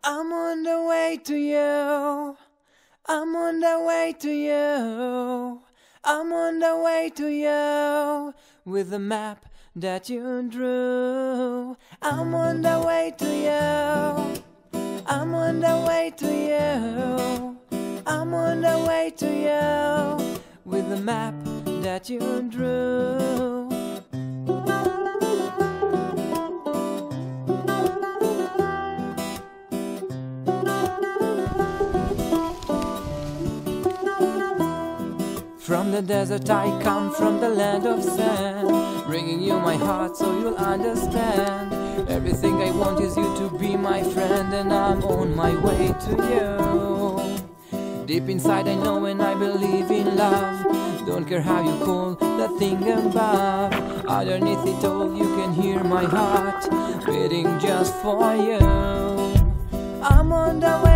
I'm on the way to you. I'm on the way to you. I'm on the way to you with the map that you drew. I'm on the way to you. I'm on the way to you. I'm on the way to you with the map that you drew. From the desert I come, from the land of sand, bringing you my heart so you'll understand. Everything I want is you to be my friend, and I'm on my way to you. Deep inside I know and I believe in love. Don't care how you call the thing above. Underneath it all you can hear my heart beating just for you. I'm on the way